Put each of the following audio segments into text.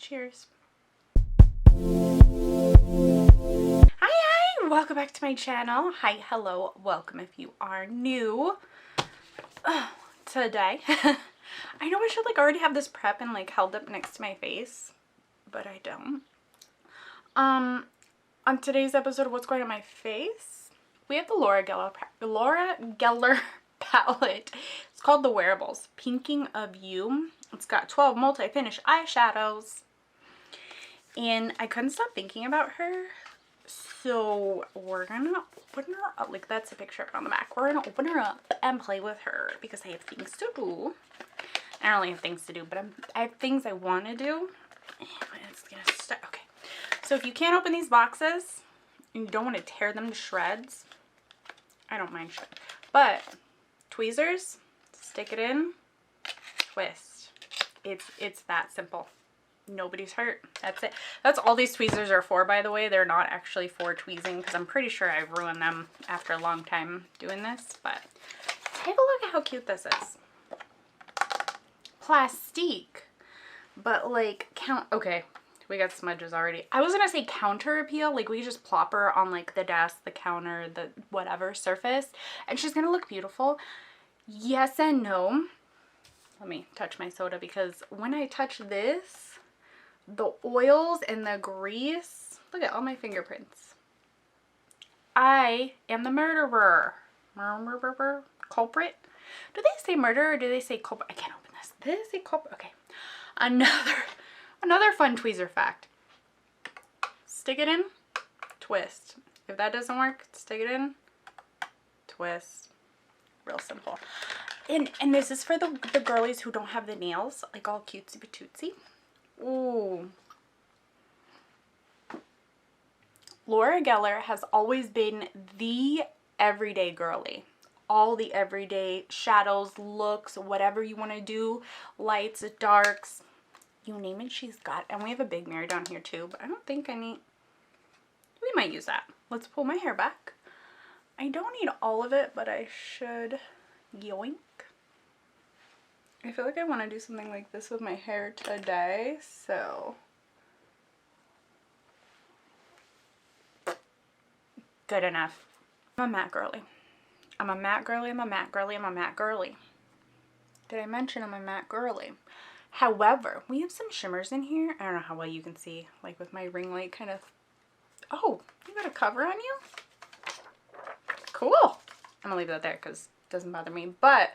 Cheers. Hi, welcome back to my channel. Hi, hello, welcome if you are new. Today, I know I should like already have this prep and like held up next to my face, but I don't. On today's episode of What's Going on My Face, we have the Laura Geller palette. It's called the Wearables, Pinking of You. It's got 12 multi-finish eyeshadows. And I couldn't stop thinking about her. So we're gonna open her up. Like, that's a picture on the back. We're gonna open her up and play with her because I have things to do. I don't really have things to do, but I have things I want to do. It's gonna start. Okay. So if you can't open these boxes and you don't want to tear them to shreds, I don't mind shreds. But tweezers, stick it in, twist. It's that simple. Nobody's hurt. That's it. That's all these tweezers are for, by the way. They're not actually for tweezing because I'm pretty sure I've ruined them after a long time doing this. But take a look at how cute this is. Plastique. But like okay, we got smudges already. I was gonna say counter appeal, like we just plop her on like the desk, the counter, the whatever surface, and she's gonna look beautiful. Yes and no. Let me touch my soda because when I touch this, the oils and the grease, look at all my fingerprints. I am the murderer. Culprit? Do they say murder or do they say culprit? I can't open this. Do they say culprit? Okay. Another fun tweezer fact. Stick it in, twist. If that doesn't work, stick it in, twist. Real simple. And this is for the girlies who don't have the nails, like all cutesy patootsy. Ooh. Laura Geller has always been the everyday girly. All the everyday shadows, looks, whatever you want to do, lights, darks, you name it, she's got it. And we have a big mirror down here too, but I don't think I need, we might use that. Let's pull my hair back. I don't need all of it, but I should. Yoink. I feel like I want to do something like this with my hair today, so. Good enough. I'm a matte girly. I'm a matte girly, I'm a matte girly, I'm a matte girly. Did I mention I'm a matte girly? However, we have some shimmers in here. I don't know how well you can see, like with my ring light kind of. Oh, you got a cover on you? Cool. I'm gonna leave that there because it doesn't bother me. But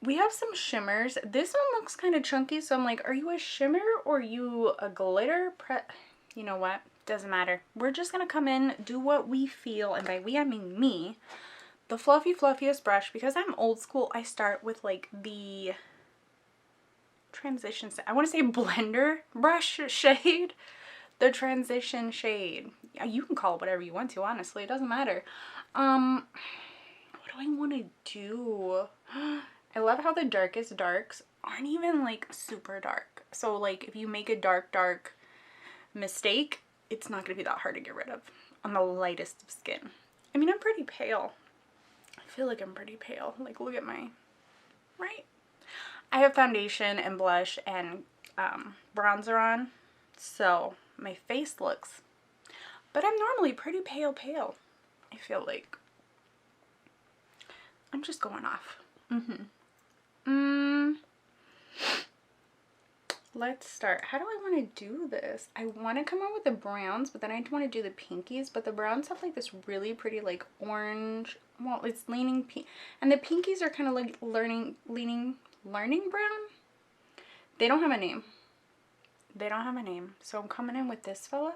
we have some shimmers. This one looks kind of chunky, so I'm like, are you a shimmer or are you a glitter? You know what? Doesn't matter. We're just gonna come in, do what we feel, and by we I mean me. The fluffiest brush, because I'm old school, I start with like the transition, I want to say blender brush shade. The transition shade. Yeah, you can call it whatever you want to, honestly. It doesn't matter. What do I want to do? I love how the darkest darks aren't even like super dark. So like if you make a dark mistake, it's not going to be that hard to get rid of on the lightest of skin. I mean, I'm pretty pale. I feel like I'm pretty pale. Like, look at my, right? I have foundation and blush and bronzer on, so my face looks, but I'm normally pretty pale. I feel like I'm just going off. Let's start. How do I want to do this? I want to come out with the browns, but then I want to do the pinkies, but the browns have like this really pretty like orange, well, it's leaning pink, and the pinkies are kind of like leaning brown. They don't have a name. They don't have a name. So I'm coming in with this fella,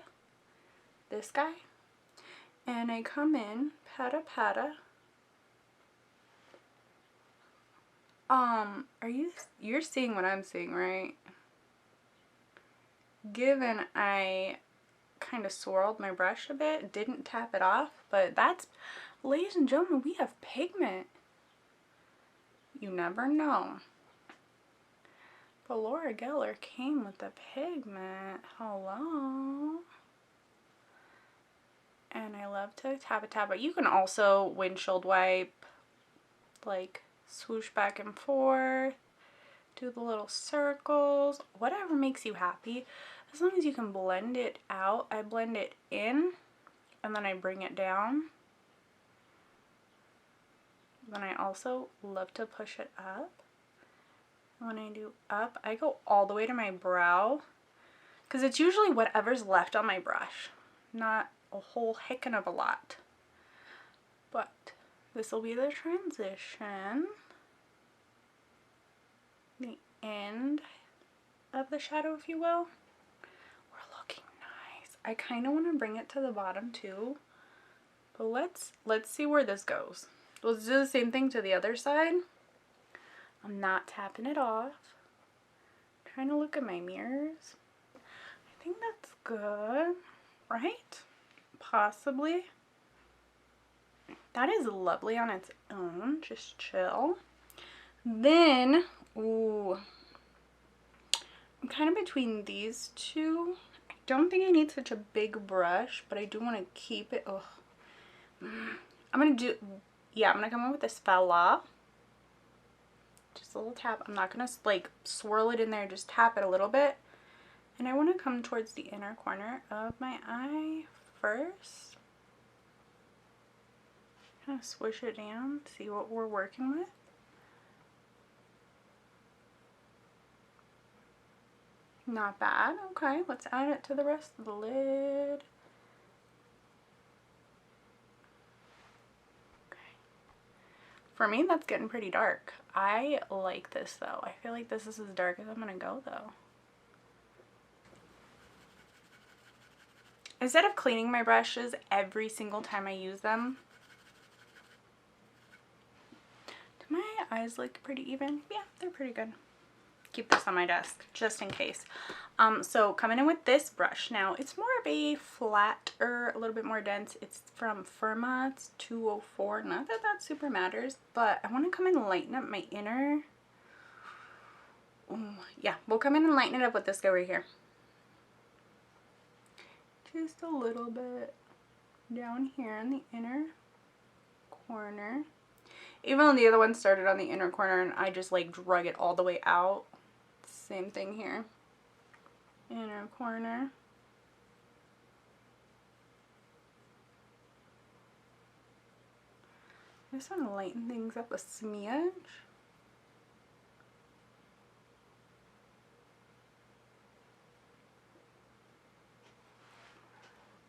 this guy, and I come in pata. You're seeing what I'm seeing, right? Given I kind of swirled my brush a bit, didn't tap it off, but that's, ladies and gentlemen, we have pigment. You never know. But Laura Geller came with the pigment. Hello. And I love to tap it. But you can also windshield wipe, like swoosh back and forth, do the little circles, whatever makes you happy. As long as you can blend it out. I blend it in and then I bring it down. Then I also love to push it up. When I do up, I go all the way to my brow because it's usually whatever's left on my brush, not a whole heckin' of a lot. But this will be the transition, the end of the shadow, if you will. We're looking nice. I kind of want to bring it to the bottom too, but let's see where this goes. Let's do the same thing to the other side. I'm not tapping it off. I'm trying to look at my mirrors. I think that's good, right? Possibly. That is lovely on its own. Just chill. Then, ooh, I'm kind of between these two. I don't think I need such a big brush, but I do want to keep it. Oh, I'm gonna come in with a spatula. Just a little tap. I'm not gonna like swirl it in there, just tap it a little bit. And I want to come towards the inner corner of my eye first. Kind of swish it down, see what we're working with. Not bad. Okay, let's add it to the rest of the lid. For me, that's getting pretty dark. I like this though. I feel like this is as dark as I'm gonna go though. Instead of cleaning my brushes every single time I use them, do my eyes look pretty even? Yeah, they're pretty good. Keep this on my desk just in case. So coming in with this brush now, it's more of a flatter, a little bit more dense. It's from Firma. It's 204. Not that that super matters, but I want to come in and lighten up my inner. Ooh, yeah, we'll come in and lighten it up with this guy right here. Just a little bit down here in the inner corner. Even though the other one started on the inner corner and I just like drug it all the way out. Same thing here. Inner corner. I just want to lighten things up a smidge.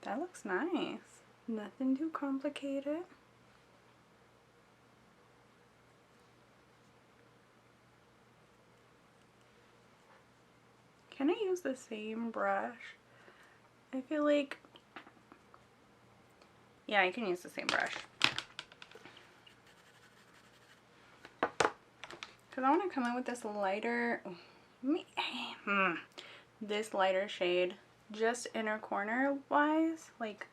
That looks nice. Nothing too complicated. Can I use the same brush? I feel like, yeah, I can use the same brush. Because I want to come in with this lighter, this lighter shade, just inner corner wise. Like,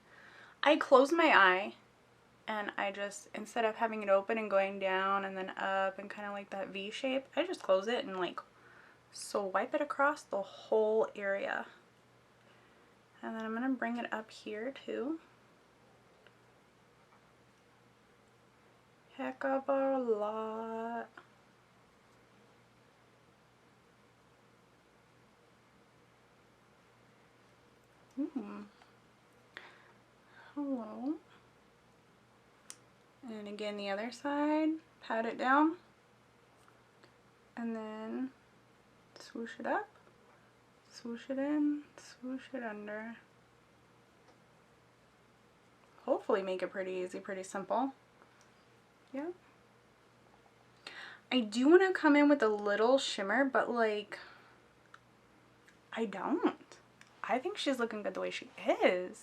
I close my eye and I just, instead of having it open and going down and then up and kind of like that V shape, I just close it and like swipe it across the whole area. And then I'm going to bring it up here too. Heck of a lot. Hello. And again the other side, pat it down. And then swoosh it up, swoosh it in, swoosh it under. Hopefully make it pretty easy, pretty simple. Yeah. I do want to come in with a little shimmer, but like, I don't. I think she's looking good the way she is.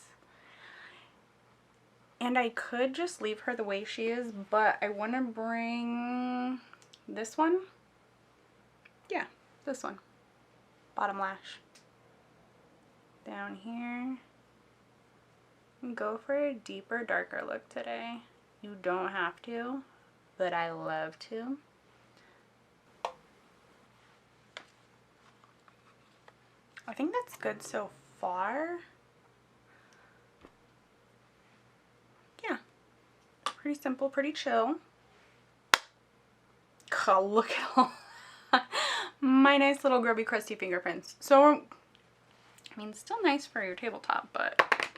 And I could just leave her the way she is, but I want to bring this one. Yeah, this one. Bottom lash. Down here. Go for a deeper, darker look today. You don't have to, but I love to. I think that's good so far. Yeah. Pretty simple, pretty chill. God, look at all my nice little grubby crusty fingerprints. So, I mean, still nice for your tabletop, but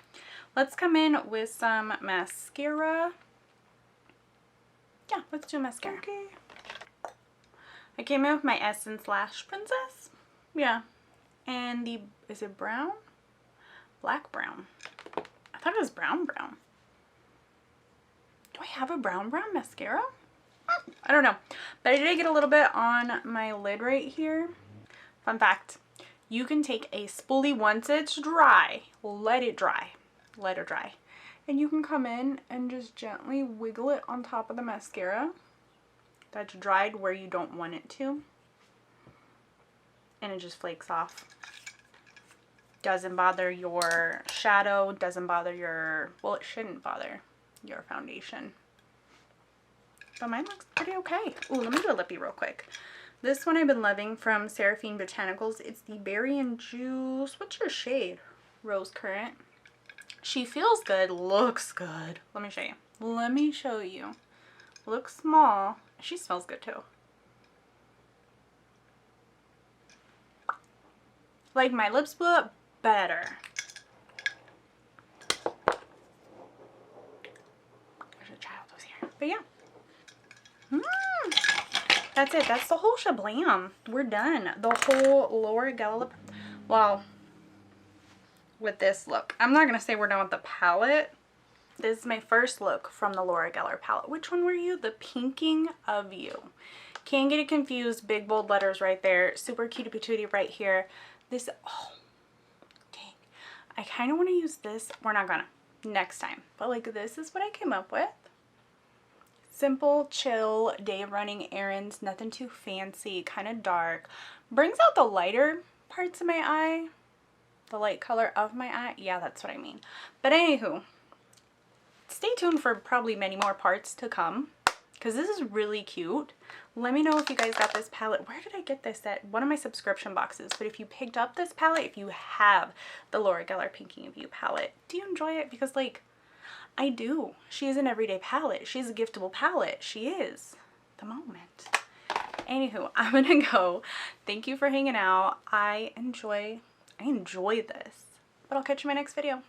let's come in with some mascara. Yeah, let's do mascara. Okay. I came in with my Essence Lash Princess. Yeah. And the, is it brown? Black brown. I thought it was brown brown. Do I have a brown brown mascara? I don't know. But I did get a little bit on my lid right here. Fun fact. You can take a spoolie once it's dry. Let it dry. Let it dry. And you can come in and just gently wiggle it on top of the mascara that's dried where you don't want it to. And it just flakes off. Doesn't bother your shadow, doesn't bother your, well, it shouldn't bother your foundation. But mine looks pretty okay. Ooh, let me do a lippy real quick. This one I've been loving from Seraphine Botanicals. It's the Berry and Juice. What's your shade? Rose Current. She feels good, looks good. Let me show you. Let me show you. Looks small. She smells good too. Like my lips blew up better. There's a child who's here. But yeah. That's it. That's the whole shablam. We're done. The whole Laura Geller. Well, with this look. I'm not going to say we're done with the palette. This is my first look from the Laura Geller palette. Which one were you? The Pinking of You. Can't get it confused. Big bold letters right there. Super cutie patootie right here. This, oh, dang. I kind of want to use this. We're not gonna. Next time. But like this is what I came up with. Simple, chill, day of running errands. Nothing too fancy. Kind of dark. Brings out the lighter parts of my eye. The light color of my eye. Yeah, that's what I mean. But anywho, stay tuned for probably many more parts to come. Because this is really cute. Let me know if you guys got this palette. Where did I get this? At one of my subscription boxes. But if you picked up this palette, if you have the Laura Geller Pinking of You palette, do you enjoy it? Because like, I do. She is an everyday palette. She's a giftable palette. She is. The moment. Anywho, I'm gonna go. Thank you for hanging out. I enjoy this. But I'll catch you in my next video.